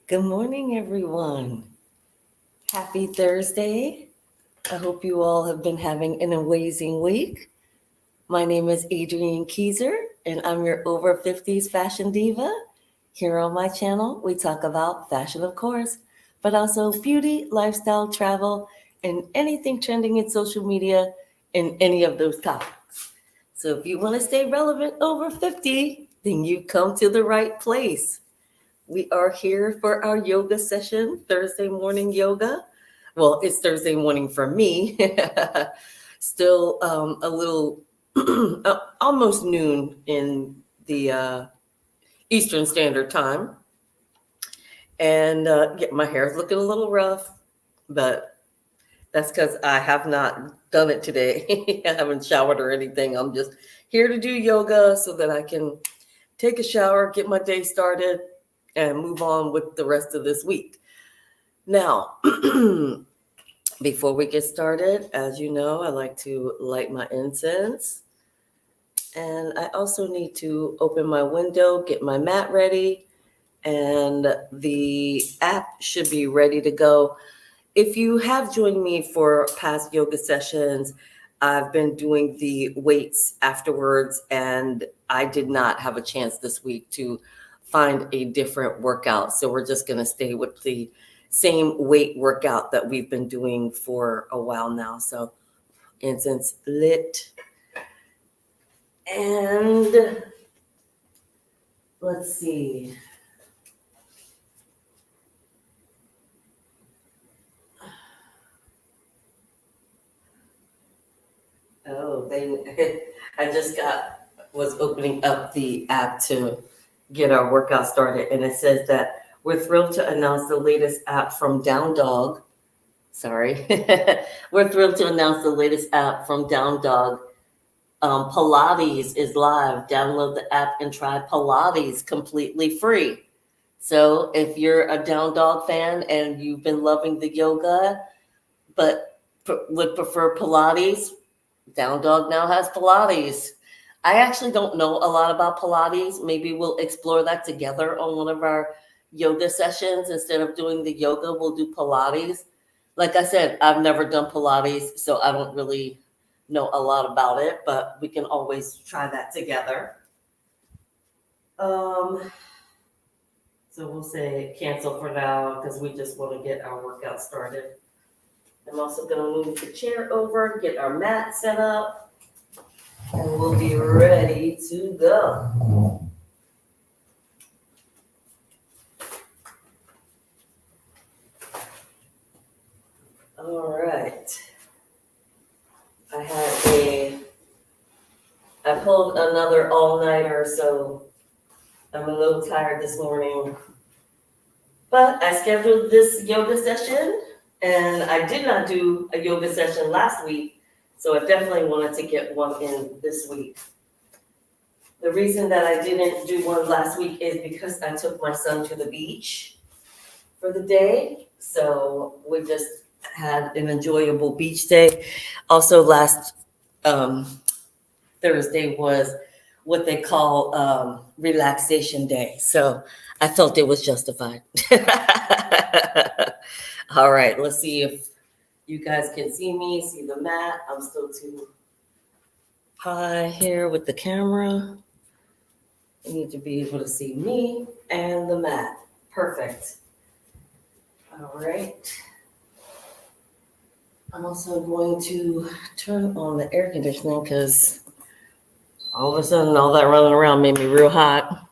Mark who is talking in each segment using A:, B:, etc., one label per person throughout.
A: Good morning, everyone. Happy Thursday. I hope you all have been having an amazing week. My name is Adrienne Keyser, and I'm your over 50s fashion diva. Here on my channel, we talk about fashion, of course, but also beauty, lifestyle, travel, and anything trending in social media and any of those topics. So if you want to stay relevant over 50, then you come to the right place. We are here for our yoga session, Thursday morning yoga. Well, it's Thursday morning for me. Still a little, almost noon in the Eastern Standard Time. And my hair's looking a little rough, but that's because I have not done it today. I haven't showered or anything. I'm just here to do yoga so that I can take a shower, get my day started, and move on with the rest of this week. Now, before we get started, as you know, I like to light my incense. And I also need to open my window, get my mat ready, and the app should be ready to go. If you have joined me for past yoga sessions, I've been doing the weights afterwards, and I did not have a chance this week to find a different workout. So we're just going to stay with the same weight workout that we've been doing for a while now. So incense lit. And let's see. Oh, I just was opening up the app to get our workout started, and it says that we're thrilled to announce the latest app from Down Dog. Sorry. We're thrilled to announce the latest app from Down Dog. Pilates is live. Download the app and try Pilates completely free. So if you're a Down Dog fan and you've been loving the yoga, but would prefer Pilates, Down Dog now has Pilates. I actually don't know a lot about Pilates. Maybe we'll explore that together on one of our yoga sessions. Instead of doing the yoga, we'll do Pilates. Like I said, I've never done Pilates, so I don't really know a lot about it, but we can always try that together. So we'll say cancel for now because we just want to get our workout started. I'm also going to move the chair over, get our mat set up, and we'll be ready to go. All right. I pulled another all-nighter, so I'm a little tired this morning. But I scheduled this yoga session, and I did not do a yoga session last week, so I definitely wanted to get one in this week. The reason that I didn't do one last week is because I took my son to the beach for the day. So we just had an enjoyable beach day. Also, last Thursday was what they call relaxation day. So I felt it was justified. All right, let's see if you guys can see me, see the mat. I'm still too high here with the camera. You need to be able to see me and the mat. Perfect. All right. I'm also going to turn on the air conditioning because all of a sudden all that running around made me real hot.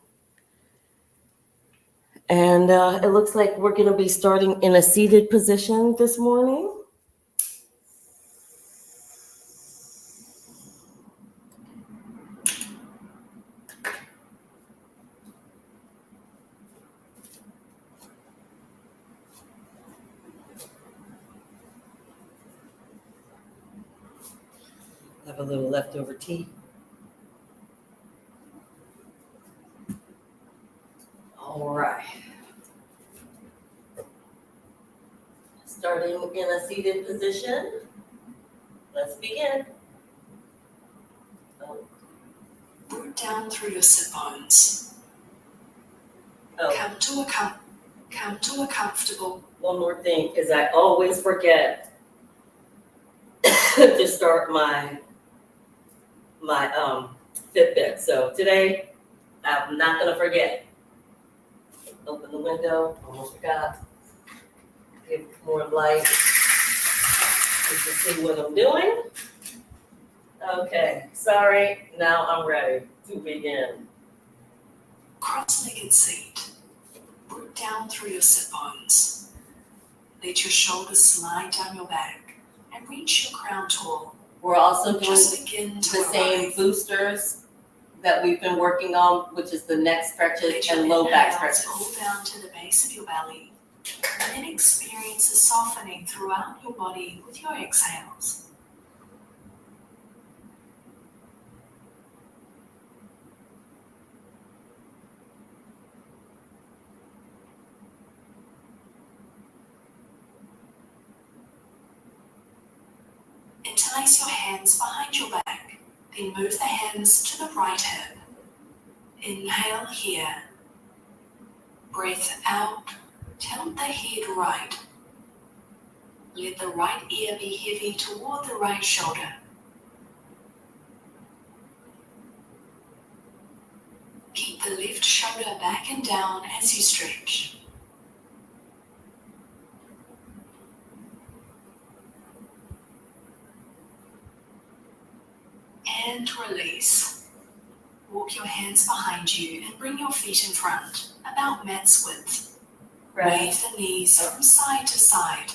A: And it looks like we're going to be starting in a seated position this morning. Have a little leftover tea. All right. Starting in a seated position. Let's begin.
B: Root down through your sit bones.
A: Oh.
B: Count to account. Come to a comfortable.
A: One more thing is I always forget to start my Fitbit. So today I'm not gonna forget. Open the window. Almost forgot. Give more light. You can see what I'm doing. Okay, sorry. Now I'm ready to begin.
B: Cross-legged seat. Root down through your sit bones. Let your shoulders slide down your back and reach your crown tall.
A: We're also doing
B: Just begin to
A: the same
B: arrive.
A: boosters that we've been working on, which is the neck stretches
B: Let your
A: and low back
B: inhales
A: stretches.
B: pull down to the base of your belly, and then experience a softening throughout your body with your exhales. Interlace your hands behind your back, then move the hands to the right hip. Inhale here. Breath out, tilt the head right. Let the right ear be heavy toward the right shoulder. Keep the left shoulder back and down as you stretch. And release. Walk your hands behind you and bring your feet in front, about mat's width. Wave the knees from side to side.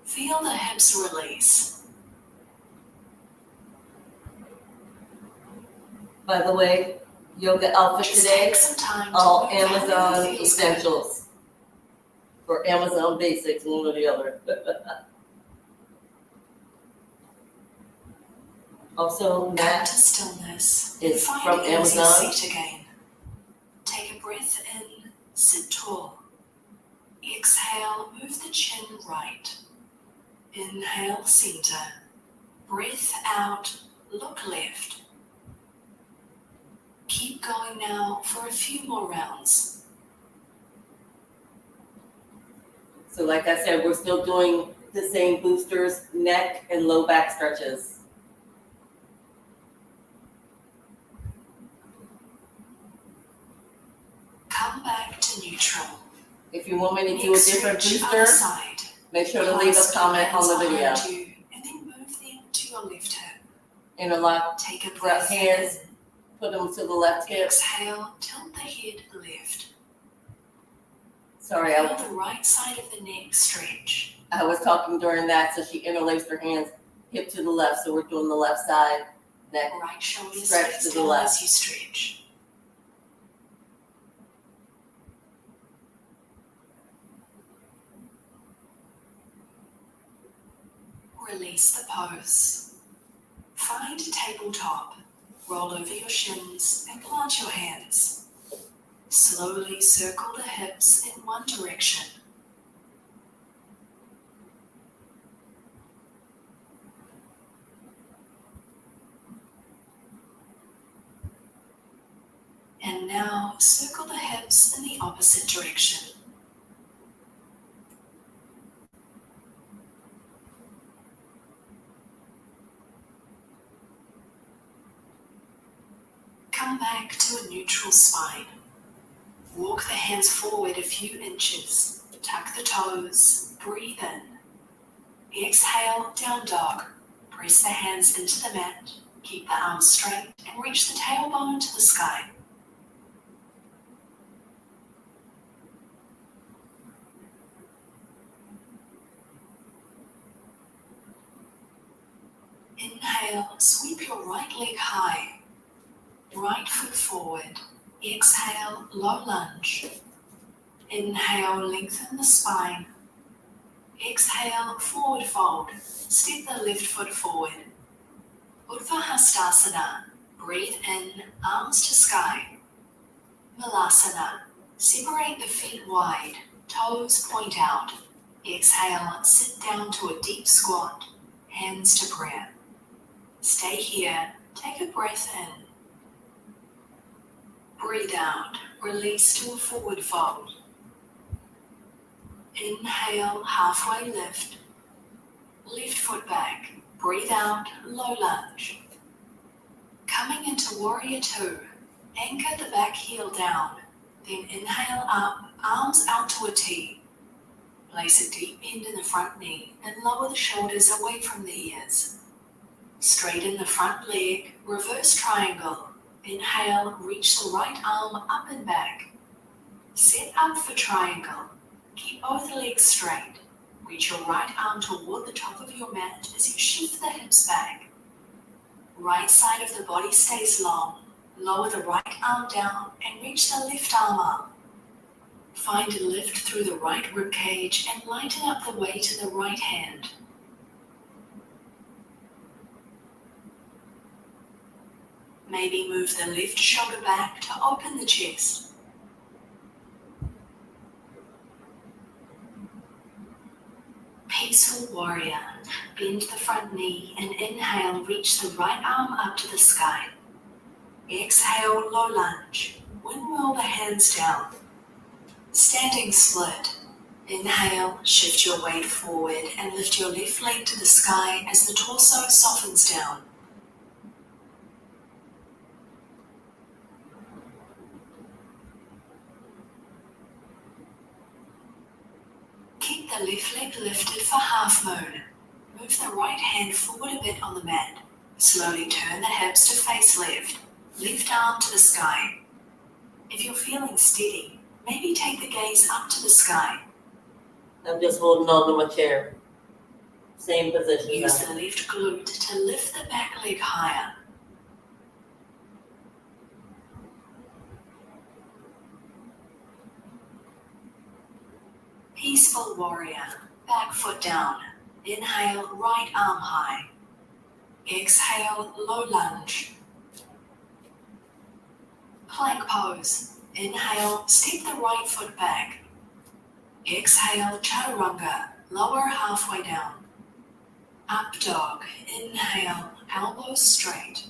B: Feel the hips release.
A: By the way, yoga outfit
B: Just
A: today,
B: take some time to
A: all
B: move however
A: Amazon
B: feels good.
A: essentials. Or Amazon basics, one or the other. Also,
B: Come
A: mat
B: to stillness.
A: is
B: Find
A: from
B: an easy
A: Amazon.
B: seat again. Take a breath in, sit tall. Exhale, move the chin right. Inhale, center. Breath out, look left. Keep going now for a few more rounds.
A: So like I said, we're still doing the same boosters, neck and low back stretches.
B: Come back to neutral.
A: If you want me to do a
B: Next
A: different
B: stretch
A: booster,
B: other side.
A: make sure to leave a
B: Clasp
A: comment
B: your
A: on the
B: hands
A: video.
B: behind you, and then move them to your left hip.
A: Interlock,
B: Take a
A: grab
B: breath
A: hands,
B: in.
A: put them to the left hip.
B: Exhale, tilt the head left.
A: Sorry,
B: Feel the right side of the neck stretch.
A: I was talking during that, so she interlaced her hands, hip to the left, so we're doing the left side, neck.
B: Right shoulder
A: Stretch
B: stays
A: to the
B: down
A: left.
B: as you stretch. Release the pose. Find a tabletop. Roll over your shins and plant your hands. Slowly circle the hips in one direction. And now circle the hips in the opposite direction. Come back to a neutral spine. Walk the hands forward a few inches. Tuck the toes. Breathe in. Exhale, down dog. Press the hands into the mat. Keep the arms straight and reach the tailbone to the sky. Inhale, sweep your right leg high. Right foot forward. Exhale, low lunge. Inhale, lengthen the spine. Exhale, forward fold. Step the left foot forward. Urdhva Hastasana. Breathe in, arms to sky. Malasana. Separate the feet wide. Toes point out. Exhale, sit down to a deep squat. Hands to prayer. Stay here. Take a breath in. Breathe out, release to a forward fold. Inhale, halfway lift. Left foot back. Breathe out, low lunge. Coming into warrior two. Anchor the back heel down. Then inhale up, arms out to a T. Place a deep bend in the front knee and lower the shoulders away from the ears. Straighten the front leg, reverse triangle. Inhale, reach the right arm up and back. Set up for triangle. Keep both legs straight. Reach your right arm toward the top of your mat as you shift the hips back. Right side of the body stays long. Lower the right arm down and reach the left arm up. Find a lift through the right rib cage and lighten up the weight in the right hand. Maybe move the left shoulder back to open the chest. Peaceful warrior. Bend the front knee and inhale, reach the right arm up to the sky. Exhale, low lunge. Windmill the hands down. Standing split. Inhale, shift your weight forward and lift your left leg to the sky as the torso softens down. Keep the left leg lifted for half moon. Move the right hand forward a bit on the mat. Slowly turn the hips to face left. Left arm to the sky. If you're feeling steady, maybe take the gaze up to the sky.
A: I'm just holding on to my chair. Same position.
B: Use the left glute to lift the back leg higher. Peaceful warrior. Back foot down. Inhale, right arm high. Exhale, low lunge. Plank pose. Inhale, step the right foot back. Exhale, chaturanga, lower halfway down. Up dog. Inhale, elbows straight.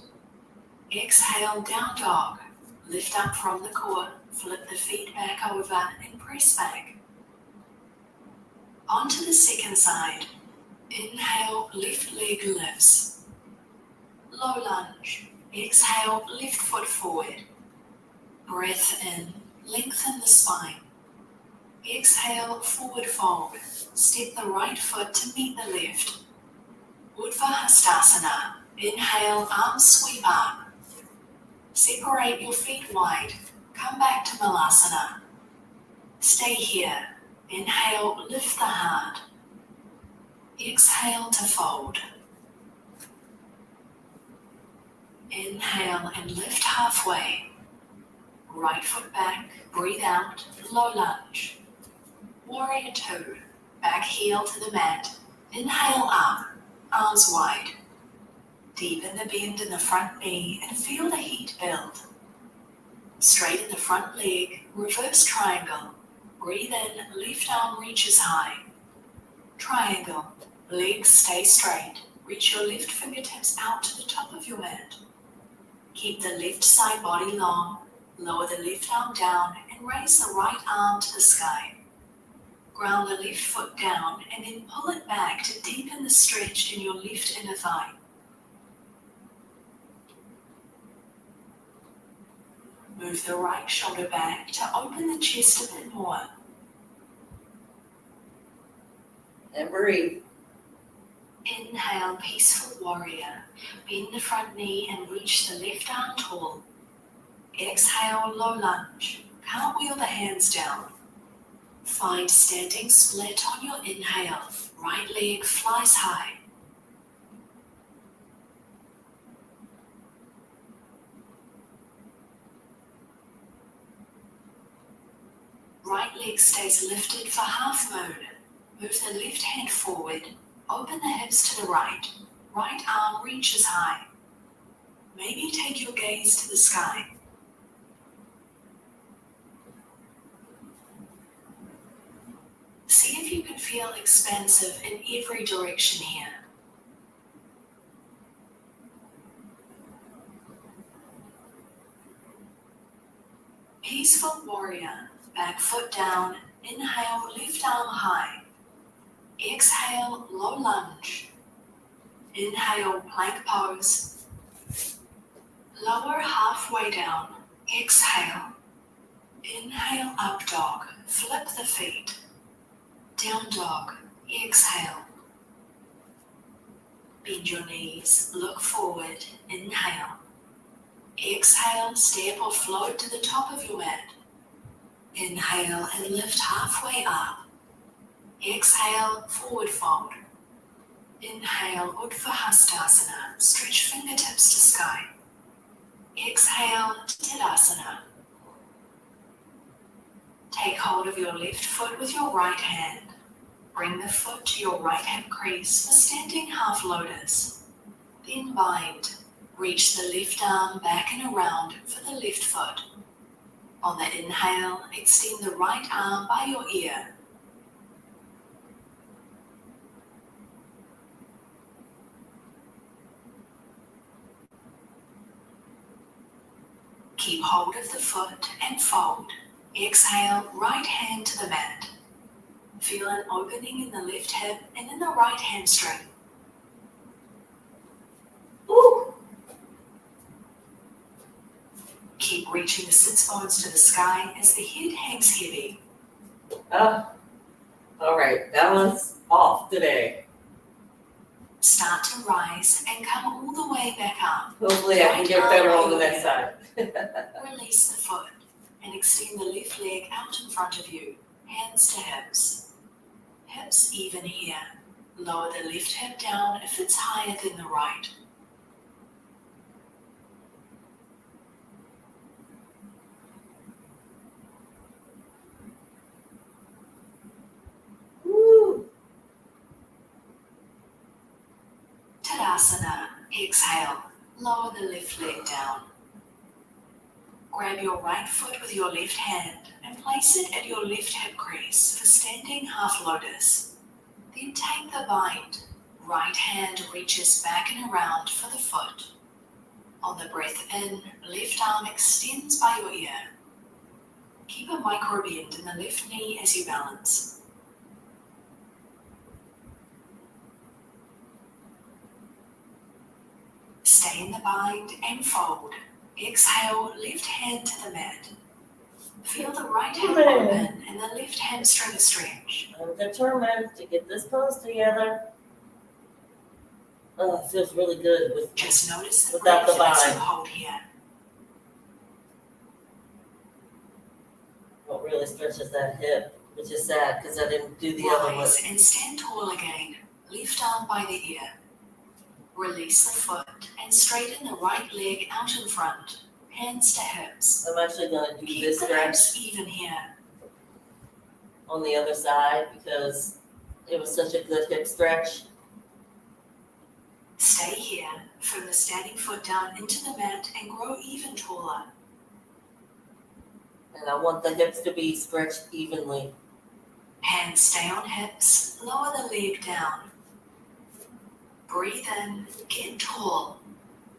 B: Exhale, down dog. Lift up from the core, flip the feet back over and press back. Onto the second side. Inhale, left leg lifts. Low lunge. Exhale, left foot forward. Breath in, lengthen the spine. Exhale, forward fold. Step the right foot to meet the left. Utthahastasana. Inhale, arms sweep up. Separate your feet wide. Come back to Malasana. Stay here. Inhale, lift the heart. Exhale to fold. Inhale and lift halfway. Right foot back, breathe out, low lunge. Warrior two, back heel to the mat. Inhale up, arms wide. Deepen the bend in the front knee and feel the heat build. Straighten the front leg, reverse triangle. Breathe in, left arm reaches high. Triangle, legs stay straight. Reach your left fingertips out to the top of your mat. Keep the left side body long. Lower the left arm down and raise the right arm to the sky. Ground the left foot down and then pull it back to deepen the stretch in your left inner thigh. Move the right shoulder back to open the chest a bit more.
A: And breathe.
B: Inhale, peaceful warrior. Bend the front knee and reach the left arm tall. Exhale, low lunge. Cartwheel the hands down. Find standing split on your inhale. Right leg flies high. Right leg stays lifted for half moon. Move the left hand forward. Open the hips to the right. Right arm reaches high. Maybe take your gaze to the sky. See if you can feel expansive in every direction here. Graceful warrior. Back foot down. Inhale, left arm high. Exhale, low lunge. Inhale, plank pose. Lower halfway down. Exhale. Inhale, up dog. Flip the feet. Down dog. Exhale. Bend your knees. Look forward. Inhale. Exhale, step or float to the top of your mat. Inhale and lift halfway up. Exhale, forward fold. Inhale, Utthahastasana. Stretch fingertips to sky. Exhale, Tadasana. Take hold of your left foot with your right hand. Bring the foot to your right hip crease for standing half lotus. Then bind. Reach the left arm back and around for the left foot. On the inhale, extend the right arm by your ear. Keep hold of the foot and fold. Exhale, right hand to the mat. Feel an opening in the left hip and in the right hamstring. Ooh. Keep reaching the sits bones to the sky as the head hangs heavy.
A: All right, balance off today.
B: Start to rise and come all the way back up.
A: Hopefully I can get better on the next side.
B: Release the foot and extend the left leg out in front of you, hands to hips. Hips even here. Lower the left hip down if it's higher than the right.
A: Woo.
B: Tadasana. Exhale. Lower the left leg down. Grab your right foot with your left hand and place it at your left hip crease for standing half lotus. Then take the bind. Right hand reaches back and around for the foot. On the breath in, left arm extends by your ear. Keep a micro bend in the left knee as you balance. Stay in the bind and fold. Exhale, left hand to the mat. Feel the right hip open and the left hamstring stretch.
A: I'm determined to get this pose together. Oh, it feels really good with
B: Just notice the
A: without the
B: breath as
A: bind.
B: you hold here.
A: What really stretches that hip, which is sad because I didn't do the other one.
B: Rise and stand tall again. Left arm by the ear. Release the foot and straighten the right leg out in front. Hands to hips.
A: I'm actually going to do
B: Keep
A: this
B: the
A: stretch
B: hips even here.
A: on the other side because it was such a good hip stretch.
B: Stay here. From the standing foot down into the mat and grow even taller.
A: And I want the hips to be stretched evenly.
B: Hands stay on hips. Lower the leg down. Breathe in. Get tall.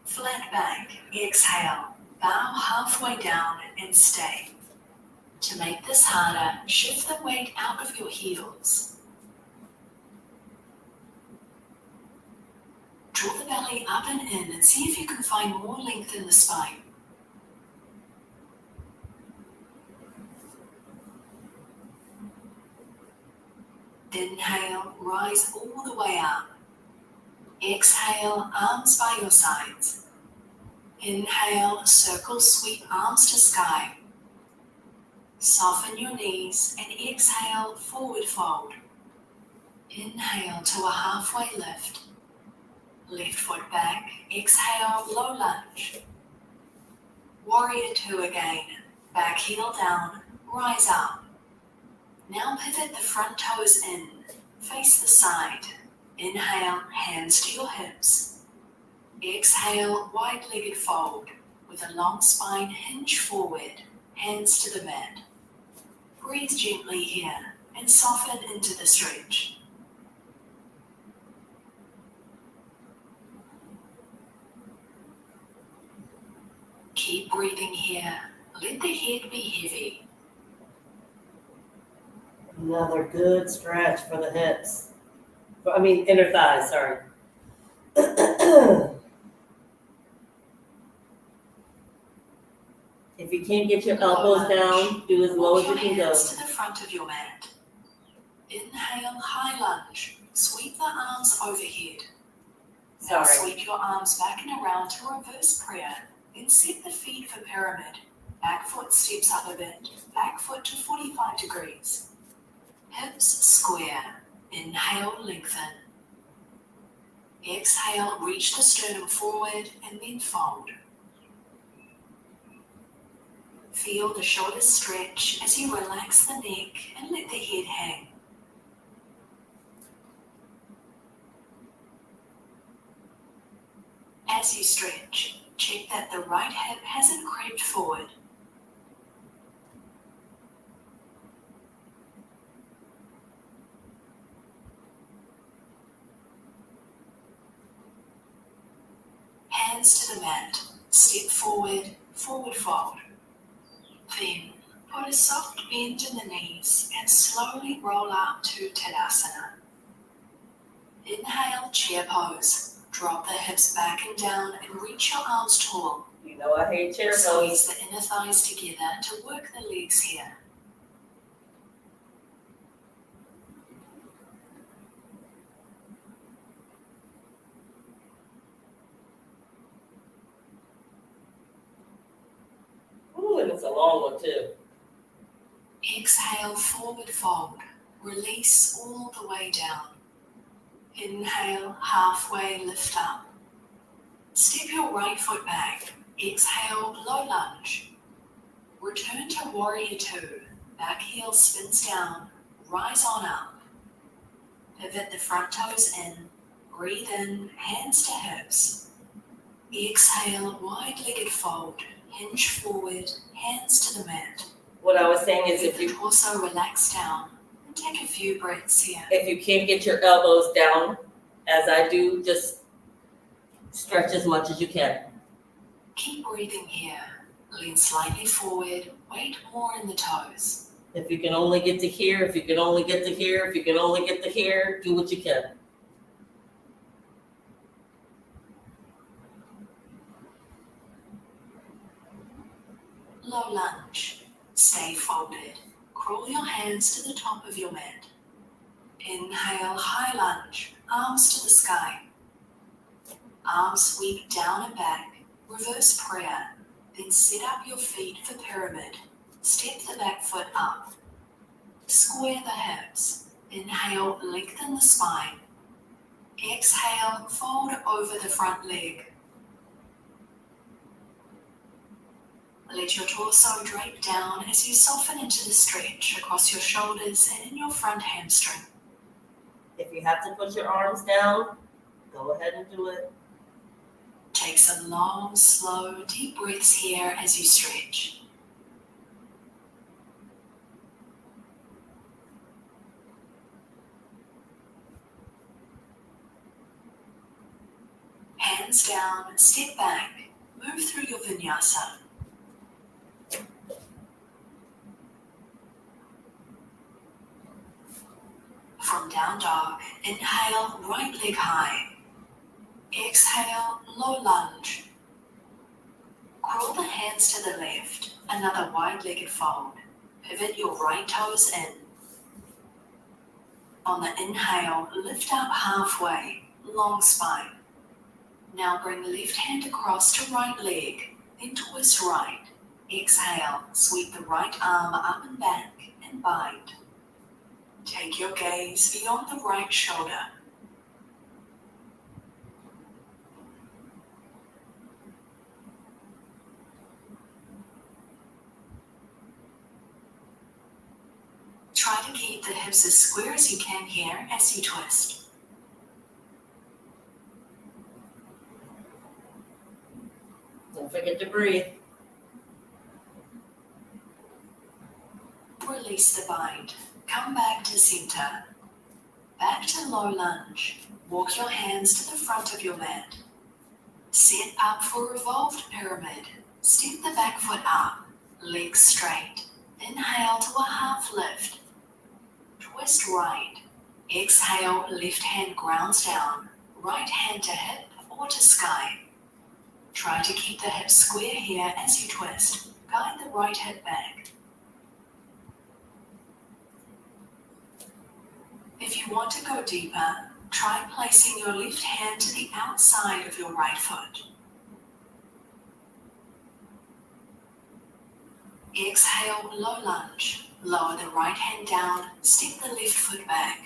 B: Flat back. Exhale. Bow halfway down and stay. To make this harder, shift the weight out of your heels. Draw the belly up and in and see if you can find more length in the spine. Inhale, rise all the way up. Exhale, arms by your sides. Inhale, circle, sweep arms to sky. Soften your knees and exhale, forward fold. Inhale to a halfway lift. Left foot back, exhale, low lunge. Warrior two again. Back heel down, rise up. Now pivot the front toes in. Face the side. Inhale, hands to your hips. Exhale, wide-legged fold. With a long spine, hinge forward. Hands to the mat. Breathe gently here and soften into the stretch. Keep breathing here. Let Let the head be heavy.
A: Another good stretch for the hips. Inner thighs, sorry. If you can't get your elbows down, do as low as you can go.
B: Walk your hands to the front of your mat. Inhale, high lunge. Sweep the arms overhead. Now sweep your arms back and around to reverse prayer. Then set the feet for pyramid. Back foot steps up a bit. Back foot to 45 degrees. Hips square. Inhale, lengthen. Exhale, reach the sternum forward and then fold. Feel the shoulders stretch as you relax the neck and let the head hang. As you stretch, check that the right hip hasn't crept forward. Hands to the mat. Step forward, forward fold. Then, put a soft bend in the knees and slowly roll up to Tadasana. Inhale, chair pose. Drop the hips back and down and reach your arms tall.
A: You know I hate chair pose.
B: Squeeze the inner thighs together to work the legs here.
A: Ooh, and it's a long one too.
B: Exhale, forward fold. Release all the way down. Inhale, halfway lift up. Step your right foot back. Exhale, low lunge. Return to warrior two. Back heel spins down. Rise on up. Pivot the front toes in. Breathe in, hands to hips. Exhale, wide-legged fold. Hinge forward, hands to the mat.
A: What I was saying is
B: if you also relax down. Take a few breaths here.
A: If you can't get your elbows down, as I do, just stretch as much as you can.
B: Keep breathing here. Lean slightly forward. Weight more in the toes.
A: If you can only get to here, if you can only get to here, if you can only get to here, do what you can.
B: Low lunge. Stay folded. Crawl your hands to the top of your mat. Inhale, high lunge, arms to the sky. Arms sweep down and back, reverse prayer, then set up your feet for pyramid. Step the back foot up. Square the hips. Inhale, lengthen the spine. Exhale, fold over the front leg. Let your torso drape down as you soften into the stretch across your shoulders and in your front hamstring.
A: If you have to put your arms down, go ahead and do it.
B: Take some long, slow, deep breaths here as you stretch. Hands down, step back, move through your vinyasa. From down dog, inhale, right leg high. Exhale, low lunge. Crawl the hands to the left, another wide-legged fold. Pivot your right toes in. On the inhale, lift up halfway, long spine. Now bring left hand across to right leg, then twist right. Exhale, sweep the right arm up and back and bind. Take your gaze beyond the right shoulder. Try to keep the hips as square as you can here as you twist.
A: Don't forget to breathe.
B: Release the bind. Come back to center. Back to low lunge. Walk your hands to the front of your mat. Set up for revolved pyramid. Step the back foot up. legs straight. Inhale to a half lift. Twist right. Exhale, left hand grounds down. Right hand to hip or to sky. Try to keep the hips square here as you twist. Guide the right hip back. If you want to go deeper, try placing your left hand to the outside of your right foot. Exhale, low lunge. Lower the right hand down, step the left foot back.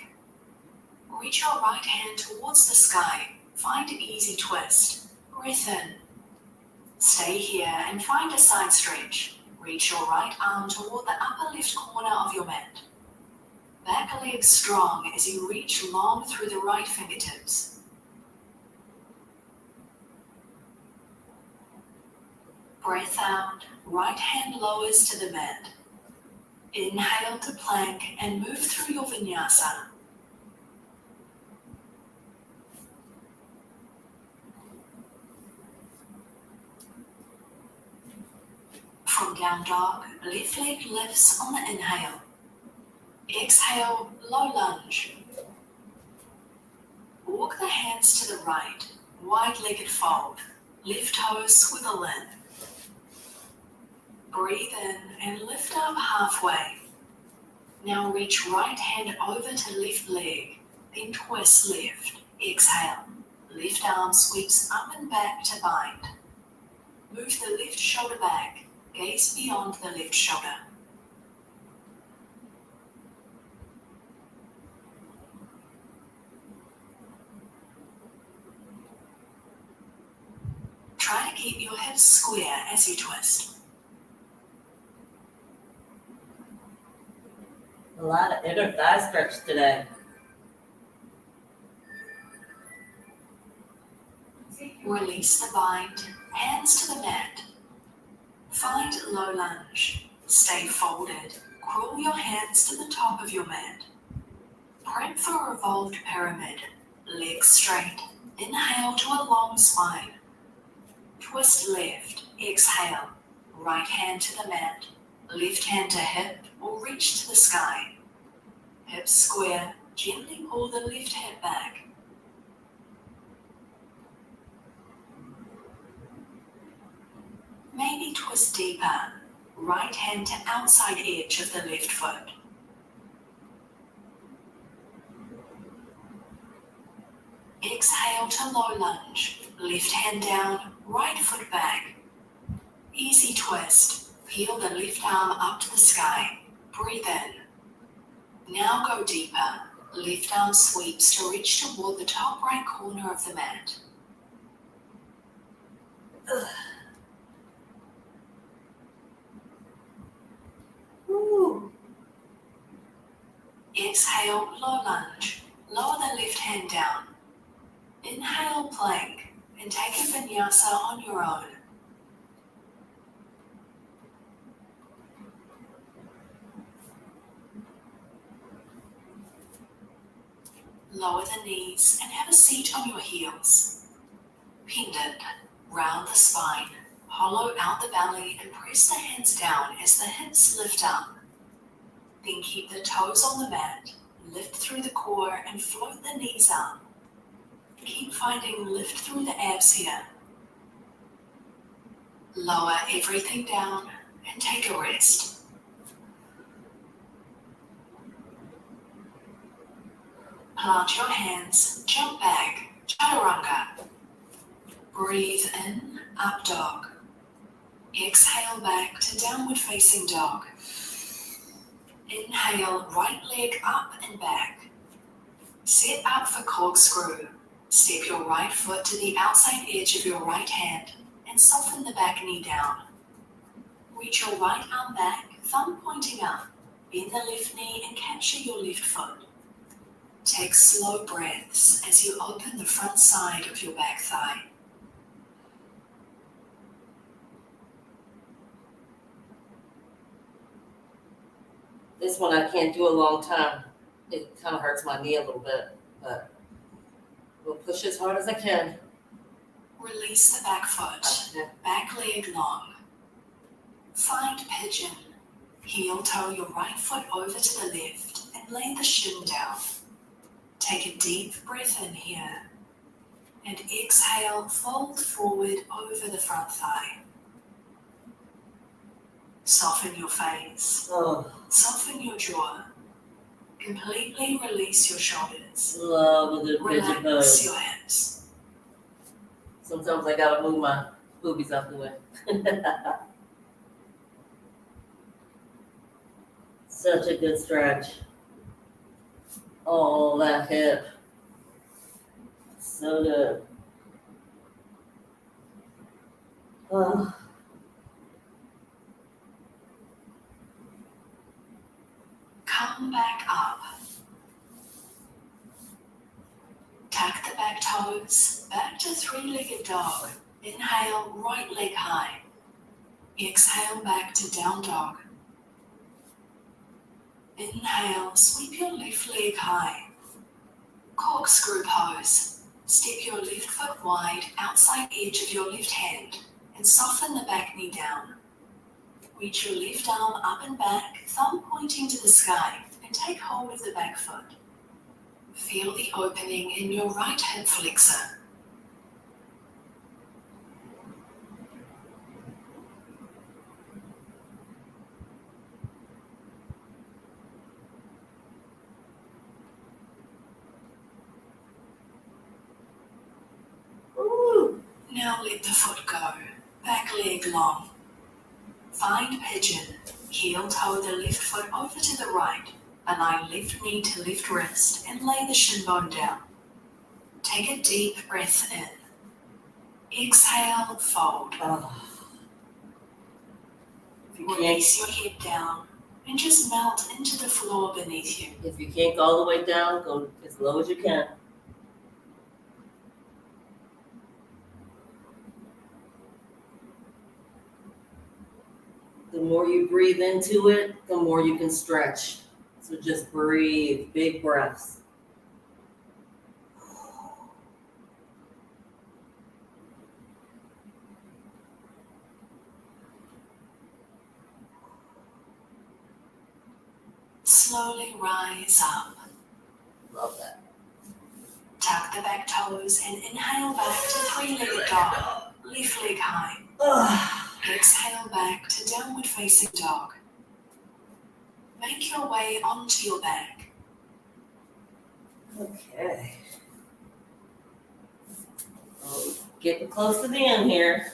B: Reach your right hand towards the sky. Find an easy twist. Breath in. Stay here and find a side stretch. Reach your right arm toward the upper left corner of your mat. Back leg strong as you reach long through the right fingertips. Breath out, right hand lowers to the mat. Inhale to plank and move through your vinyasa. From down dog, left leg lifts on the inhale. Exhale, low lunge. Walk the hands to the right, wide-legged fold. Left toes swivel in. Breathe in and lift up halfway. Now reach right hand over to left leg, then twist left. Exhale. Left arm sweeps up and back to bind. Move the left shoulder back. Gaze beyond the left shoulder. Try to keep your hips square as you twist.
A: A lot of inner thigh stretch today.
B: Release the bind, hands to the mat. Find low lunge. Stay folded. Crawl your hands to the top of your mat. Prep for revolved pyramid. Legs straight. Inhale to a long spine. Twist left. Exhale. Right hand to the mat. Left hand to hip or reach to the sky. Hips square. Gently pull the left hip back. Maybe twist deeper. Right hand to outside edge of the left foot. Exhale to low lunge. Left hand down, right foot back. Easy twist. Peel the left arm up to the sky. Breathe in. Now go deeper. Left arm sweeps to reach toward the top right corner of the mat. Exhale, low lunge. Lower the left hand down. Inhale, plank, and take a vinyasa on your own. Lower the knees and have a seat on your heels. Pendant, round the spine, hollow out the belly and press the hands down as the hips lift up. Then keep the toes on the mat, lift through the core and float the knees up. Keep finding lift through the abs here. Lower everything down and take a rest. Plant your hands, jump back, chaturanga. Breathe in, up dog. Exhale back to downward facing dog. Inhale, right leg up and back. Set up for corkscrew. Step your right foot to the outside edge of your right hand and soften the back knee down. Reach your right arm back, thumb pointing up. Bend the left knee and capture your left foot. Take slow breaths as you open the front side of your back thigh.
A: This one I can't do a long time. It kind of hurts my knee a little bit, but we'll push as hard as I can.
B: Release the back foot, back leg long. Find pigeon. Heel toe your right foot over to the left and lay the shin down. Take a deep breath in here. And exhale, fold forward over the front thigh. Soften your face. Soften your jaw. Completely release your shoulders.
A: Love a good pigeon
B: Relax
A: pose.
B: your hips.
A: Sometimes I gotta move my boobies out the way. Such a good stretch. Oh, that hip. So good. Oh.
B: Come back up. Tuck the back toes. Back to three-legged dog. Inhale, right leg high. Exhale back to down dog. Inhale, sweep your left leg high. Corkscrew pose. Step your left foot wide outside edge of your left hand and soften the back knee down. Reach your left arm up and back, thumb pointing to the sky, and take hold of the back foot. Feel the opening in your right hip flexor.
A: Ooh.
B: Now let the foot go. Back leg long. Find pigeon. Heel toe the left foot over to the right. Align left knee to left wrist and lay the shin bone down. Take a deep breath in. Exhale, fold. Release your head down and just melt into the floor beneath you.
A: If you can't go all the way down, go as low as you can. The more you breathe into it, the more you can stretch. So just breathe, big breaths.
B: Slowly rise up.
A: Love that.
B: Tuck the back toes and inhale back to three-legged dog. Left leg high. Exhale back to downward facing dog. Make your way onto your back.
A: Okay. Oh, getting close to the end here.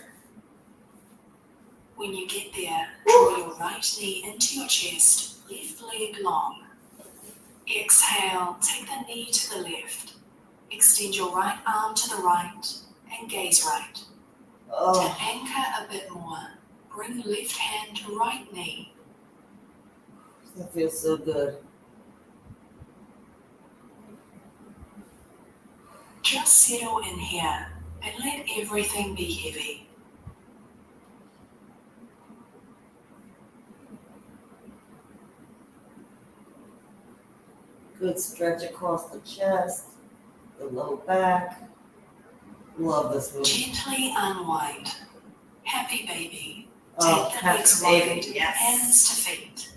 B: When you get there, draw your right knee into your chest, left leg long. Exhale, take the knee to the left. Extend your right arm to the right and gaze right. To anchor a bit more, bring left hand to right knee.
A: That feels so good.
B: Just settle in here and let everything be heavy.
A: Good stretch across the chest, the low back. Love this move.
B: Gently unwind. Happy baby.
A: Oh,
B: Take the legs
A: happy
B: wide,
A: baby, yes.
B: hands to feet.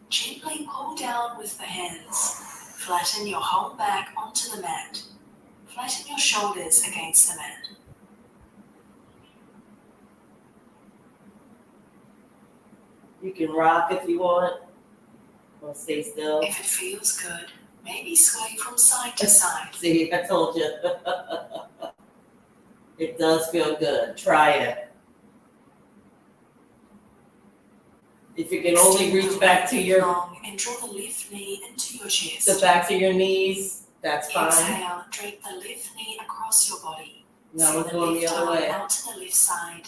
B: Gently pull down with the hands. Flatten your whole back onto the mat. Flatten your shoulders against the mat.
A: You can rock if you want, or stay still.
B: If it feels good, maybe sway from side to side.
A: See, I told you. It does feel good. Try it. If you can only reach back to your
B: long and draw the left knee into your chest.
A: the backs of your knees, that's fine.
B: Exhale, drape the left knee across your body.
A: Now we're
B: Send
A: going the
B: left
A: other
B: arm
A: way.
B: out to the left side.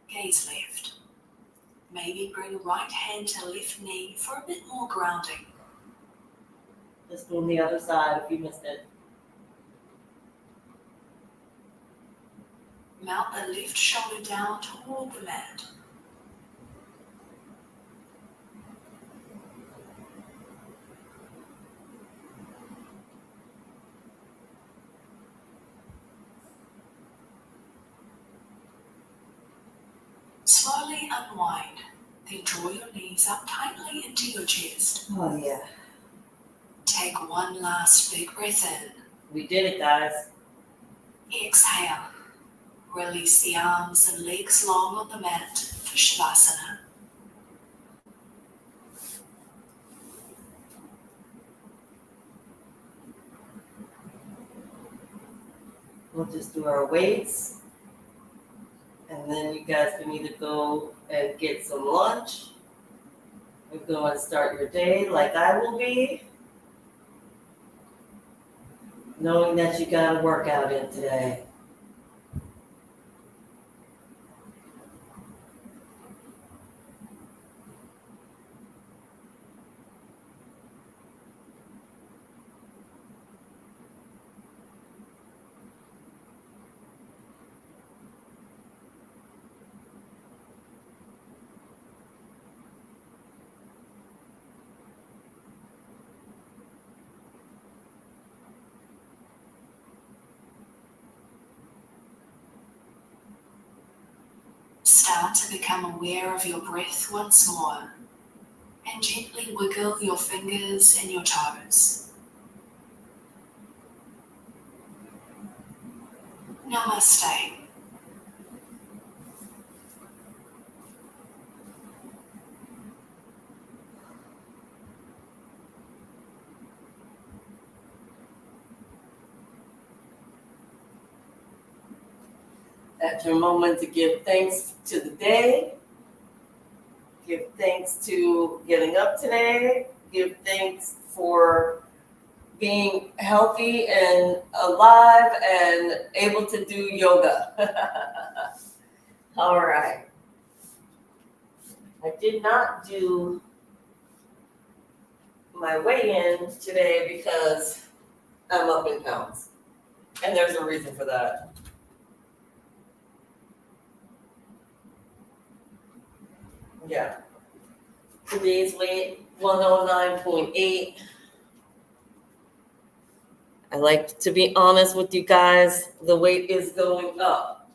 B: Gaze left. Maybe bring right hand to left knee for a bit more grounding.
A: Just doing the other side if you missed it.
B: Mount the left shoulder down toward the mat. Slowly unwind. draw your knees up tightly into your chest.
A: Oh, yeah.
B: Take one last big breath in.
A: We did it, guys.
B: Exhale. Release the arms and legs long on the mat for Shavasana.
A: We'll just do our weights. And then you guys can either go and get some lunch or go and start your day like I will be, knowing that you got a workout in today.
B: Start to become aware of your breath once more and gently wiggle your fingers and your toes. Namaste.
A: That's your moment to give thanks to the day. Give thanks to getting up today. Give thanks for being healthy and alive and able to do yoga. All right. I did not do my weigh-in today because I'm up in pounds. And there's a reason for that. Yeah. Today's weight, 109.8. I like to be honest with you guys, the weight is going up.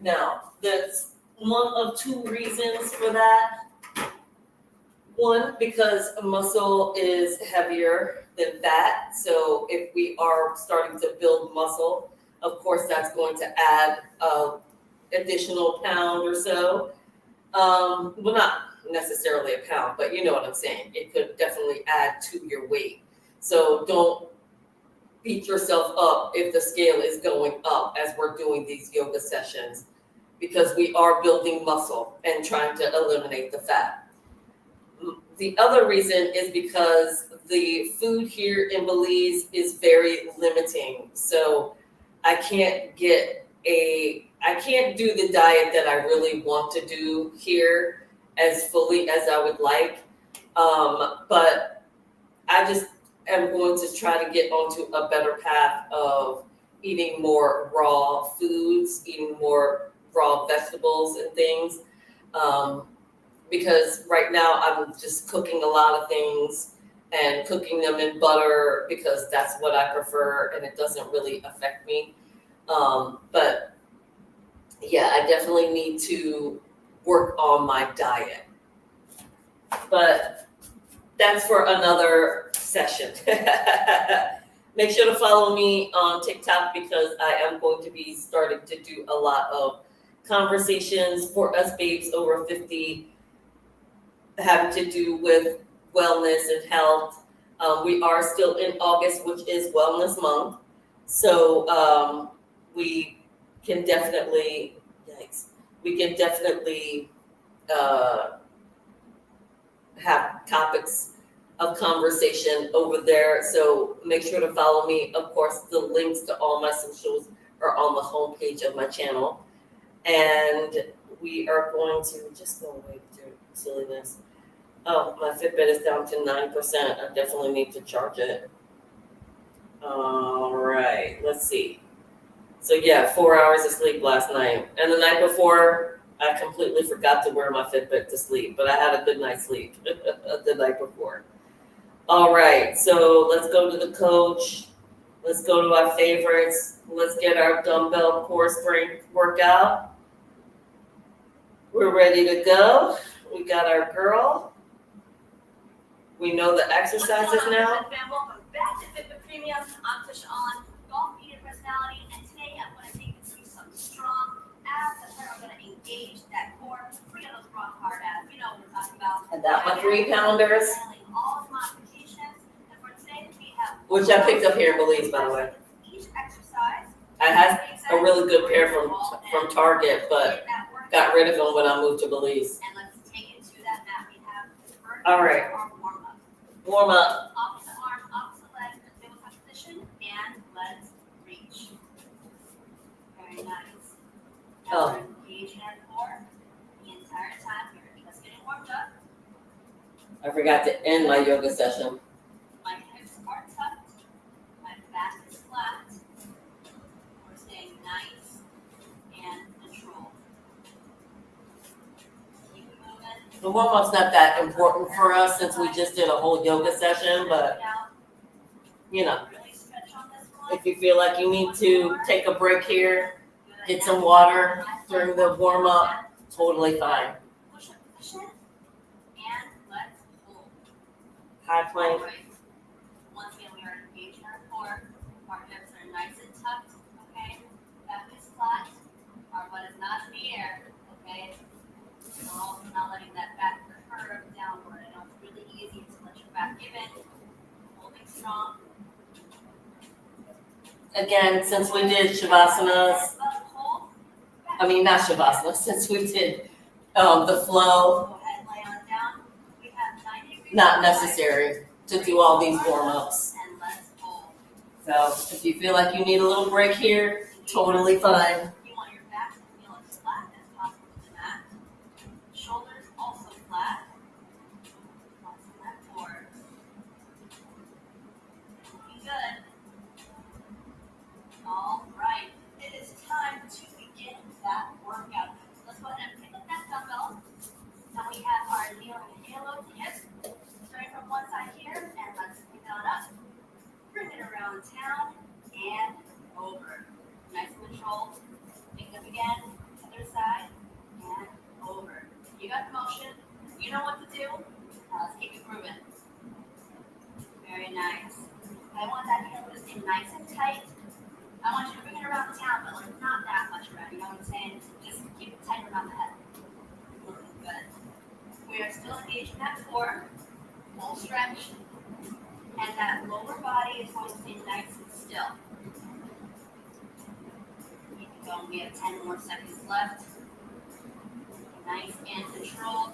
A: Now, that's one of two reasons for that. One, because muscle is heavier than fat. So if we are starting to build muscle, of course, that's going to add an additional pound or so. Well, not necessarily a pound, but you know what I'm saying. It could definitely add to your weight. So don't beat yourself up if the scale is going up as we're doing these yoga sessions, because we are building muscle and trying to eliminate the fat. The other reason is because the food here in Belize is very limiting. So I can't do the diet that I really want to do here as fully as I would like. But I just am going to try to get onto a better path of eating more raw foods, eating more raw vegetables and things. Because right now I'm just cooking a lot of things and cooking them in butter because that's what I prefer and it doesn't really affect me. But yeah, I definitely need to work on my diet. But that's for another session. Make sure to follow me on TikTok because I am going to be starting to do a lot of conversations for us babes over 50 having to do with wellness and health. We are still in August, which is Wellness Month. So we can definitely, have topics of conversation over there. So make sure to follow me. Of course, the links to all my socials are on the homepage of my channel. And we are going to just go away with your silliness. Oh, my Fitbit is down to 9%. I definitely need to charge it. All right, let's see. So yeah, 4 hours of sleep last night. And the night before, I completely forgot to wear my Fitbit to sleep, but I had a good night's sleep the night before. All right, so let's go to the coach. Let's go to our favorites. Let's get our dumbbell core strength workout. We're ready to go. We got our girl. We know the exercises now.
C: Welcome back to FitBit Premium. I'm Tisha Allen, golf media personality, and today I'm going to take you through some strong abs that are going to engage that core. Bring in those strong hard abs. You know what we're talking about.
A: And that my 3-pounders,
C: All the modifications. And for today, we have
A: which I picked up here in Belize, by the way.
C: each exercise.
A: I had a really good pair from Target, but got rid of them when I moved to Belize.
C: And let's take it to that mat. We have first
A: All right.
C: warm up.
A: Warm up.
C: Opposite arm, opposite leg, in the tabletop position, and let's reach. Very nice. Now
A: Oh.
C: we're engaging our core the entire time. We're just getting warmed up.
A: I forgot to end my yoga session.
C: My hips are tucked. My back is flat. We're staying nice and controlled. Keep it moving.
A: The warm-up's not that important for us since we just did a whole yoga session, but you know,
C: Really stretch on this one.
A: if you feel like you need to take a break here, get some water during the warm-up, totally fine.
C: Push up position. And let's hold.
A: High plank.
C: Alright. Once again, we are engaging our core. Our hips are nice and tucked. Okay. Back is flat. Our butt is not in the air. Okay. So not letting that back curve downward. I know it's really easy to let your back give in. Holding strong.
A: Again, since we did Shavasana,
C: Hold.
A: I mean, not Shavasana, since we did the flow,
C: Go ahead, lay on down. We have 90 degrees.
A: not necessary to do all these warm-ups.
C: And let's hold.
A: So if you feel like you need a little break here, totally fine.
C: You want your back to feel as flat as possible to the mat. Shoulders also flat. Lots of that forward. Looking good. All right. It is time to begin that workout. Let's go ahead and pick up that dumbbell. Now we have our kneeling halo to hip. Starting from one side here, and let's pick that up. Bring it around town and over. Nice and controlled. Pick it up again, other side, and over. You got the motion. You know what to do. Now let's keep it moving. Very nice. I want that heel to stay nice and tight. I want you to bring it around town, but like not that much around. You know what I'm saying? Just keep it tight around the head. Looking good. We are still engaging that core. Full stretch. And that lower body is going to stay nice and still. Keep it going. We have 10 more seconds left. Nice and controlled.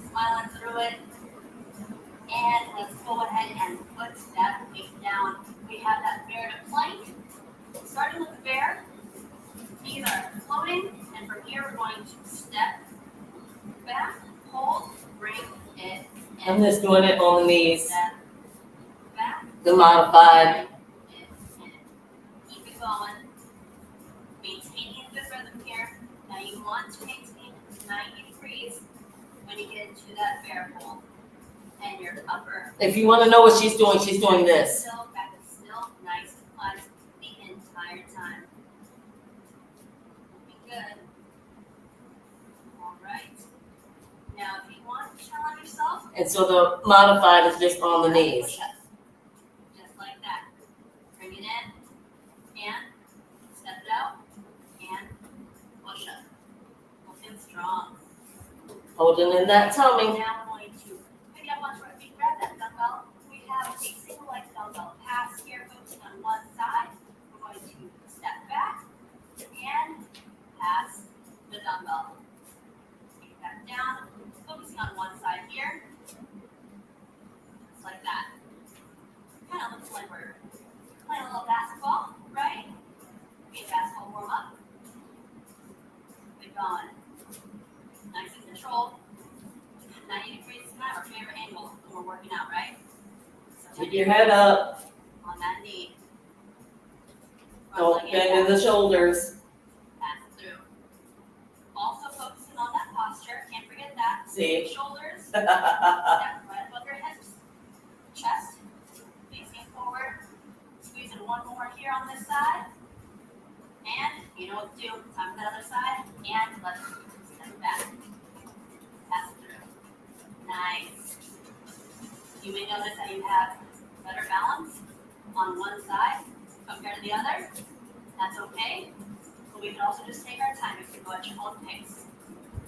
C: Smiling through it. And let's go ahead and put that weight down. We have that bear to plank. Starting with the bear. Knees are floating. And from here, we're going to step back, hold, bring it in.
A: I'm just doing it on the knees,
C: Step back,
A: the modified.
C: bring it in. Keep it going. Maintaining a good rhythm here. Now you want to maintain 90 degrees when you get into that bear hold. And your upper
A: If you want to know what she's doing this.
C: still back is still nice and flat the entire time. Looking good. All right. Now, if you want to challenge yourself,
A: And so the modified is just on the knees.
C: push up. Just like that. Bring it in and step it out and push up. Looking strong.
A: Holding in that tummy.
C: Now we're going to pick it up onto our feet, grab that dumbbell. We have a single leg dumbbell pass here, focusing on one side. We're going to step back and pass the dumbbell. Take it back down, focusing on one side here. Just like that. Kind of looks like we're playing a little basketball, right? Be a basketball warm up. Keep going. Nice and controlled. 90 degrees is not our favorite angle when we're working out, right? So
A: Keep your head up.
C: on that knee.
A: Don't bend in the shoulders.
C: Pass it through. Also focusing on that posture. Can't forget that.
A: See?
C: Shoulders. Step right above your hips. Chest. Facing forward. Squeezing one more here on this side. And you know what to do. Time for the other side. And let's step back. You may notice that you have better balance on one side compared to the other. That's okay. But we can also just take our time if you go at your own pace.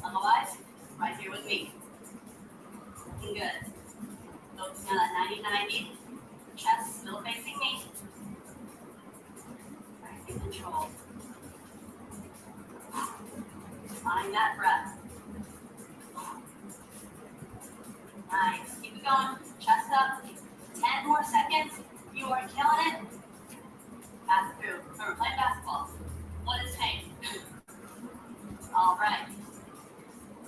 C: Otherwise, right here with me. Looking good. Focusing on that 90-90. Chest still facing me. Nice and control. Find that breath. Nice. Keep it going. Chest up. 10 more seconds. You are killing it. Pass it through. Remember, playing basketball. What is pain? All right.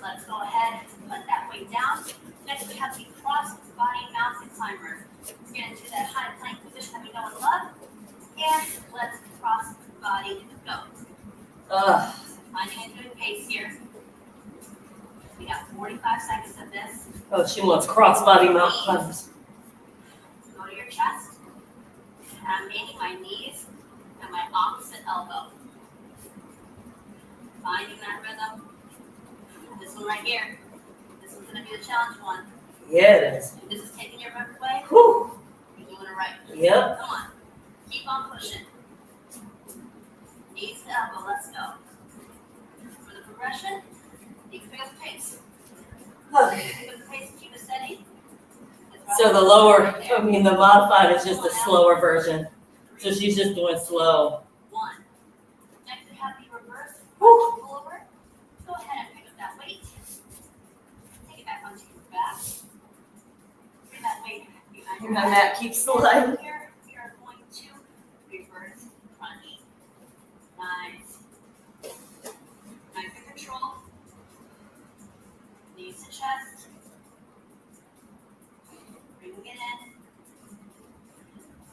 C: Let's go ahead and put that weight down. Next, we have the cross body mountain climber. Get into that high plank position that we know and love. And let's cross body go. Finding a good pace here. We got 45 seconds of this.
A: Oh, she wants crossbody mountain climbers.
C: Go to your chest. And I'm aiming my knees and my opposite elbow. Finding that rhythm. This one right here. This one's going to be the challenge one.
A: Yeah, it is.
C: If this is taking your breath away,
A: Whew.
C: you're doing it right.
A: Yep.
C: Come on. Keep on pushing. Knees to elbow. Let's go. For the progression, you can pick up the pace.
A: Okay.
C: Pick up the pace and keep it steady.
A: So the the modified is just a slower version. So she's just doing slow.
C: 1. Next, we have the reverse
A: Whew.
C: pull over. Go ahead and pick up that weight. Take it back onto your back. Bring that weight behind your
A: And
C: back.
A: then that keeps sliding.
C: Here, we are going to reverse crunch. Nice. Nice and control. Knees to chest. Bringing it in.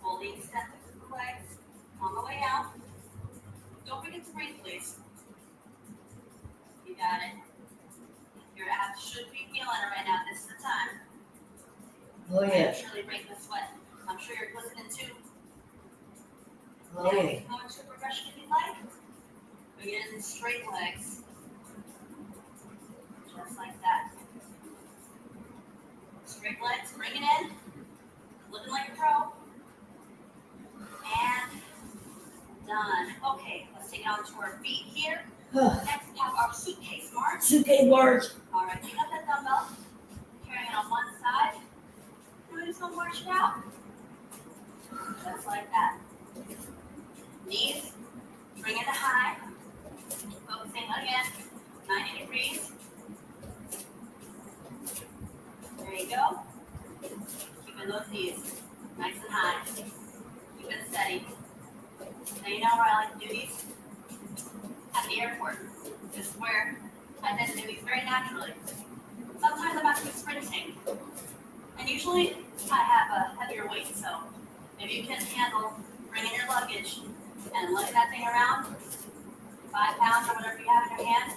C: Fully extend the legs on the way out. Don't forget to breathe, please. You got it. Your abs should be feeling it right now. This is the time.
A: Oh yeah.
C: Surely breaking a sweat. I'm sure you're listening too.
A: Oh
C: Now
A: yeah.
C: we can go into a progression if you'd like. Bring it in straight legs. Just like that. Straight legs, bring it in. Looking like a pro. And done. Okay, let's take it onto our feet here. Next, we have our suitcase march.
A: Suitcase march.
C: All right, pick up that dumbbell. Carrying it on one side. And we just gonna march it out. Just like that. Knees, bring it to high. Focusing again, 90 degrees. There you go. Keeping those knees nice and high. Keep it steady. Now you know where I like to do these? At the airport. This is where I tend to do these very naturally. Sometimes I'm actually sprinting. And usually I have a heavier weight, so if you can handle bringing your luggage and lugging that thing around, 5 pounds or whatever you have in your hand,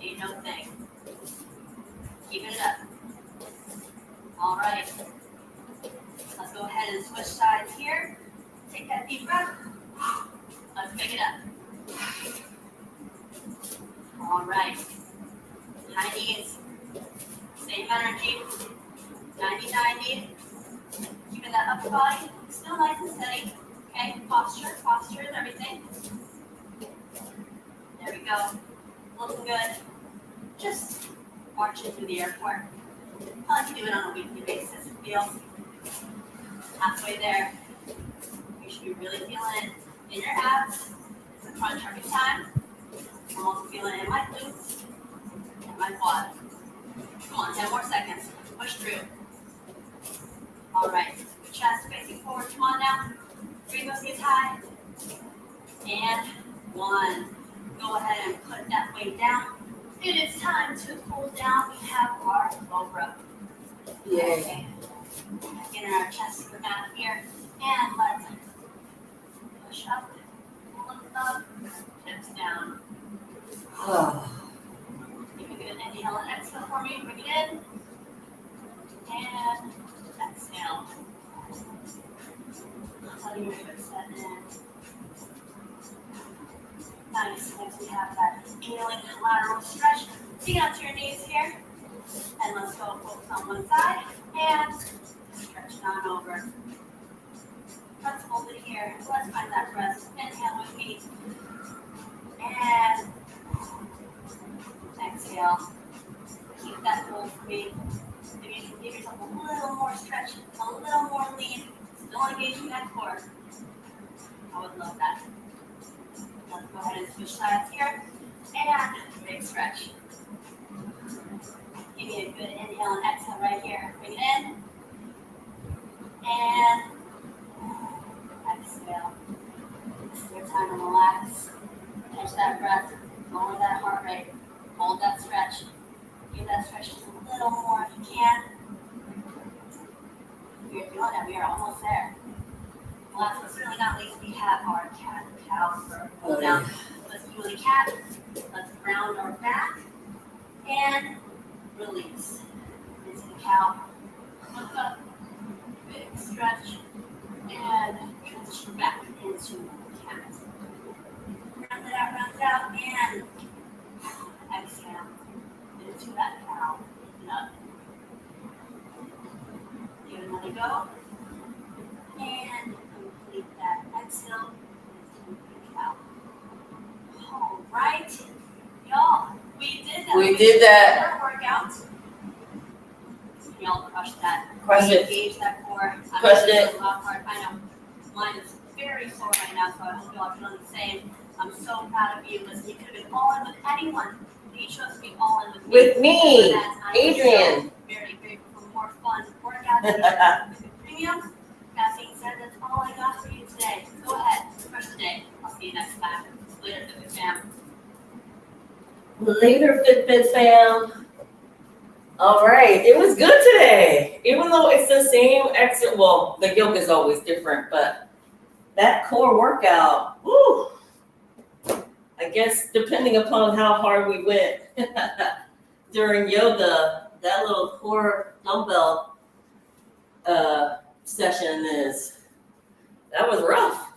C: ain't no thing. Keeping it up. All right. Let's go ahead and switch sides here. Take that deep breath. Let's pick it up. All right. High knees. Same energy. 90-90. Keeping that upper body still nice and steady. Okay, posture is everything. There we go. Looking good. Just marching through the airport. I like to do it on a weekly basis. It feels halfway there. You should be really feeling it in your abs. It's a crunch every time. I'm also feeling it in my glutes and my quad. Come on, 10 more seconds. Push through. All right. Chest facing forward. Come on now. Bring those knees high. And 1. Go ahead and put that weight down. It is time to pull down. We have our low row.
A: Yeah.
C: Okay. Getting our chest to the mat here. And let's push up. Look up. Hips down. Give a good inhale and exhale for me. Bring it in. And exhale. Letting your hips set in. Nice. Next we have that kneeling lateral stretch. Take it out to your knees here. And let's go focus on one side. And yourself a little more stretch, a little more lean, still engaging that core. I would love that. Let's go ahead and switch sides here. And big stretch. Give me a good inhale and exhale right here. Bring it in. And exhale. This is your time to relax. Catch that breath. Lower that heart rate. Hold that stretch. Give that stretch just a little more if you can. We're doing it. We are almost there. Last but certainly not least, we have our cat cow for pull down. Let's do the cat. Let's round our back and release into the cow. Look up, big stretch, and transition back into the cat. Round it out, and exhale into that cow. Up. Give it another go. And complete that exhale into the cow. All right, y'all, we did that.
A: We did that.
C: Workout. Y'all crushed that.
A: Crushed it.
C: Engage that core.
A: Crushed it.
C: I know mine is very sore right now, so I hope y'all are feeling the same. I'm so proud of you. Listen, you could have been all in with anyone. You chose to be all in with me.
A: With me, Adrian.
C: So very grateful for more fun workouts. Premium. That being said, that's all I got for you today. Go ahead, crush the day. I'll see you next time. Later, FitBit fam.
A: Later, FitBit fam. All right, it was good today. Even though it's the same exercise, well, the yoga is always different, but that core workout, woo! I guess depending upon how hard we went during yoga, that little core dumbbell session that was rough.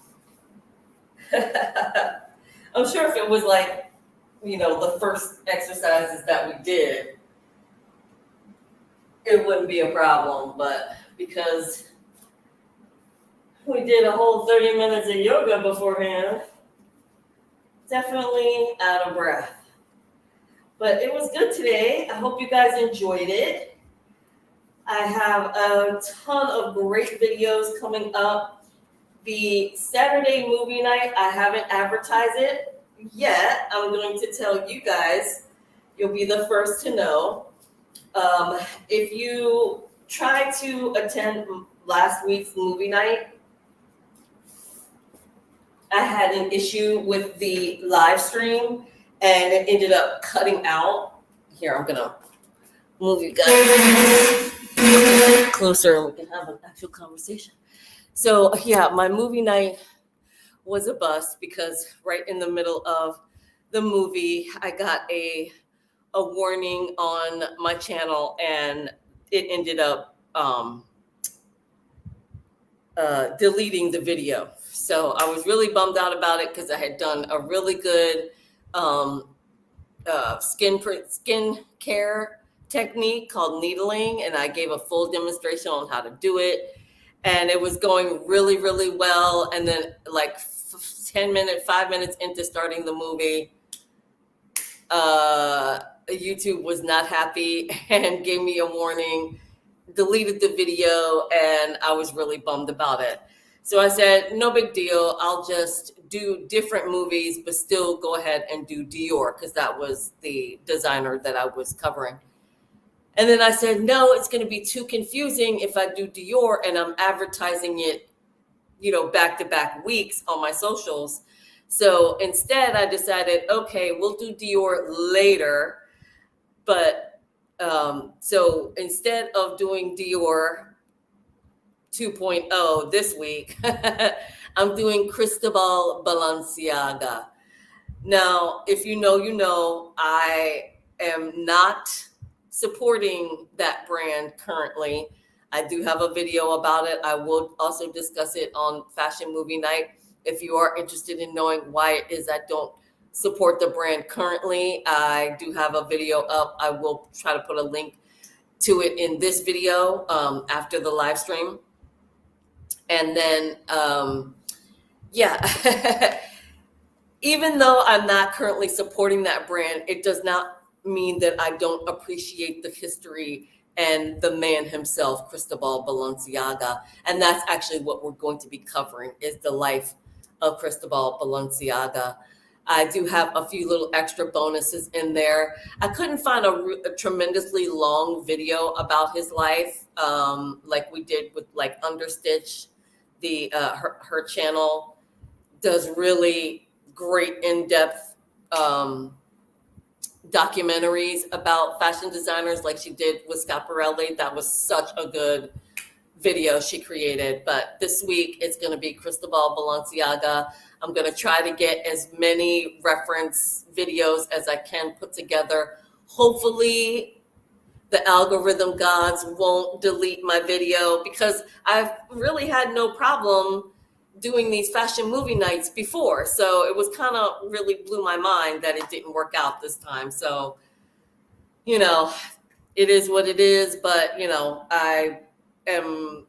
A: I'm sure if it was like, the first exercises that we did, it wouldn't be a problem, but because we did a whole 30 minutes of yoga beforehand, definitely out of breath. But it was good today. I hope you guys enjoyed it. I have a ton of great videos coming up. The Saturday movie night, I haven't advertised it yet. I'm going to tell you guys. You'll be the first to know. If you tried to attend last week's movie night, I had an issue with the live stream and it ended up cutting out. Here, I'm gonna move you guys closer and we can have an actual conversation. So yeah, my movie night was a bust because right in the middle of the movie, I got a warning on my channel and it ended up deleting the video. So I was really bummed out about it because I had done a really good skin care technique called needling, and I gave a full demonstration on how to do it. And it was going really, really well. And then like 5 minutes into starting the movie, YouTube was not happy and gave me a warning, deleted the video, and I was really bummed about it. So I said, no big deal. I'll just do different movies, but still go ahead and do Dior because that was the designer that I was covering. And then I said, no, it's going to be too confusing if I do Dior and I'm advertising it, back-to-back weeks on my socials. So instead, I decided, okay, we'll do Dior later. But so instead of doing Dior 2.0 this week, I'm doing Cristobal Balenciaga. Now, if you know, I am not supporting that brand currently. I do have a video about it. I will also discuss it on Fashion Movie Night. If you are interested in knowing why it is I don't support the brand currently, I do have a video up. I will try to put a link to it in this video after the live stream. And then, even though I'm not currently supporting that brand, it does not mean that I don't appreciate the history and the man himself, Cristobal Balenciaga. And that's actually what we're going to be covering, is the life of Cristobal Balenciaga. I do have a few little extra bonuses in there. I couldn't find a tremendously long video about his life, like we did with like Understitch. Her channel does really great in-depth documentaries about fashion designers, like she did with Schiaparelli. That was such a good video she created. But this week it's going to be Cristobal Balenciaga. I'm going to try to get as many reference videos as I can put together. Hopefully the algorithm gods won't delete my video, because I've really had no problem doing these fashion movie nights before. So it was kind of really blew my mind that it didn't work out this time. So, it is what it is. But, I am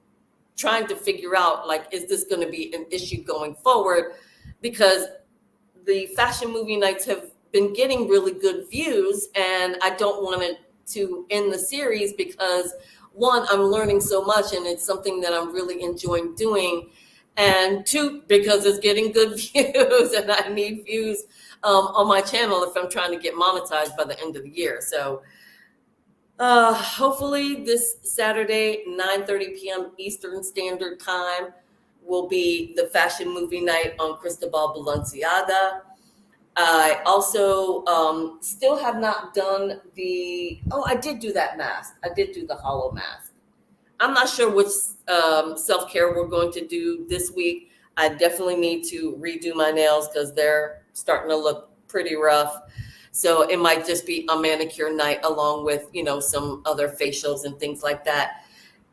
A: trying to figure out, like, is this going to be an issue going forward? Because the fashion movie nights have been getting really good views, and I don't want it to end the series, because one, I'm learning so much and it's something that I'm really enjoying doing. And two, because it's getting good views, and I need views on my channel if I'm trying to get monetized by the end of the year. So hopefully this Saturday, 9:30 p.m. Eastern Standard Time, will be the fashion movie night on Cristobal Balenciaga. I also still have not done I did do that mask. I did do the hollow mask. I'm not sure which self-care we're going to do this week. I definitely need to redo my nails because they're starting to look pretty rough. So it might just be a manicure night along with, some other facials and things like that.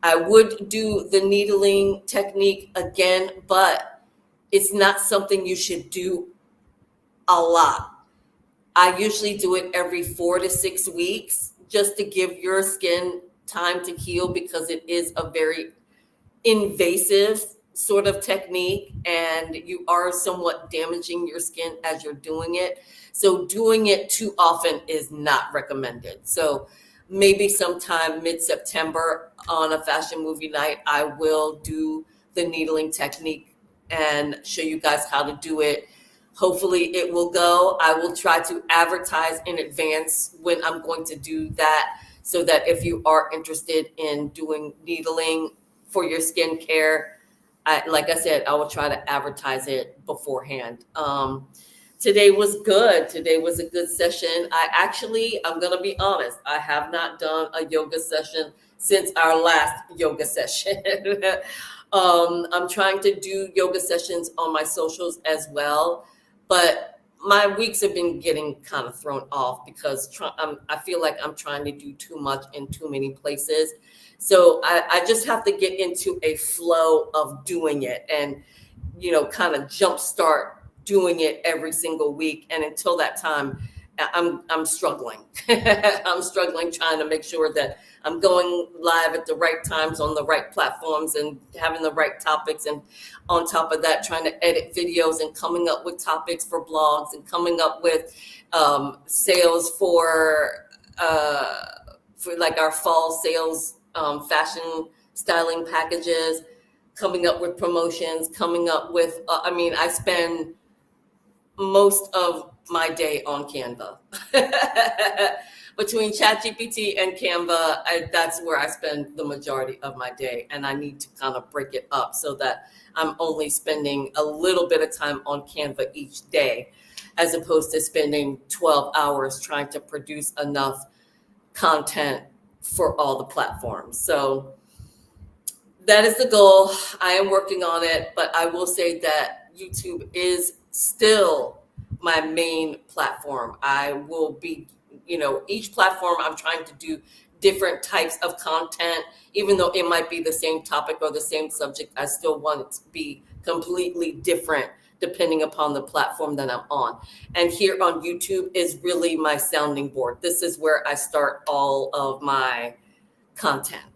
A: I would do the needling technique again, but it's not something you should do a lot. I usually do it every 4 to 6 weeks just to give your skin time to heal, because it is a very invasive sort of technique and you are somewhat damaging your skin as you're doing it. So doing it too often is not recommended. So maybe sometime mid-September on a fashion movie night, I will do the needling technique and show you guys how to do it. Hopefully it will go. I will try to advertise in advance when I'm going to do that, so that if you are interested in doing needling for your skincare, like I said, I will try to advertise it beforehand. Today was good. Today was a good session. I'm going to be honest, I have not done a yoga session since our last yoga session. I'm trying to do yoga sessions on my socials as well, but my weeks have been getting kind of thrown off because I feel like I'm trying to do too much in too many places. So I just have to get into a flow of doing it and, kind of jumpstart doing it every single week. And until that time, I'm struggling. I'm struggling trying to make sure that I'm going live at the right times on the right platforms and having the right topics. And on top of that, trying to edit videos and coming up with topics for blogs and coming up with sales for like our fall sales, fashion styling packages, coming up with promotions, coming up with, I spend most of my day on Canva. Between ChatGPT and Canva, that's where I spend the majority of my day. And I need to kind of break it up so that I'm only spending a little bit of time on Canva each day, as opposed to spending 12 hours trying to produce enough content for all the platforms. So that is the goal. I am working on it, but I will say that YouTube is still my main platform. I will be, each platform I'm trying to do different types of content, even though it might be the same topic or the same subject. I still want it to be completely different depending upon the platform that I'm on. And here on YouTube is really my sounding board. This is where I start all of my content,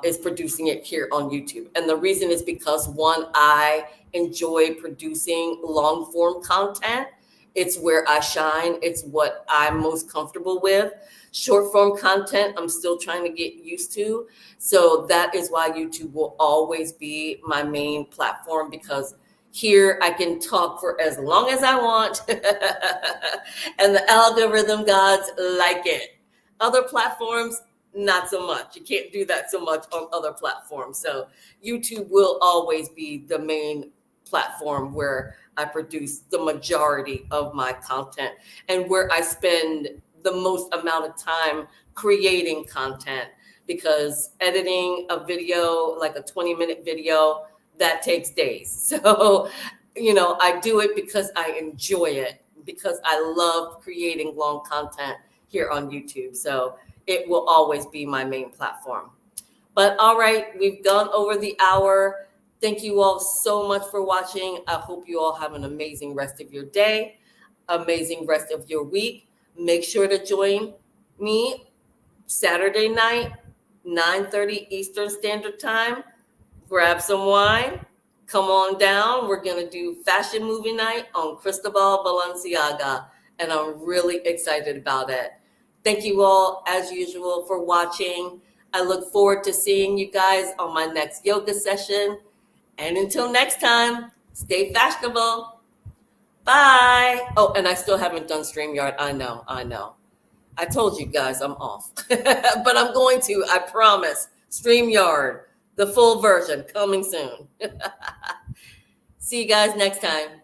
A: is producing it here on YouTube. And the reason is because, one, I enjoy producing long form content. It's where I shine. It's what I'm most comfortable with. Short form content, I'm still trying to get used to. So that is why YouTube will always be my main platform, because here I can talk for as long as I want and the algorithm gods like it. Other platforms, not so much. You can't do that so much on other platforms. So YouTube will always be the main platform where I produce the majority of my content and where I spend the most amount of time creating content, because editing a video, like a 20-minute video, that takes days. So, I do it because I enjoy it, because I love creating long content here on YouTube. So it will always be my main platform. But all right, we've gone over the hour. Thank you all so much for watching. I hope you all have an amazing rest of your day, amazing rest of your week. Make sure to join me Saturday night, 9:30 Eastern Standard Time. Grab some wine, come on down. We're going to do fashion movie night on Cristobal Balenciaga, and I'm really excited about it. Thank you all, as usual, for watching. I look forward to seeing you guys on my next yoga session. And until next time, stay fashionable. Bye. Oh, and I still haven't done StreamYard. I know. I told you guys I'm off, but I'm going to, I promise. StreamYard, the full version, coming soon. See you guys next time.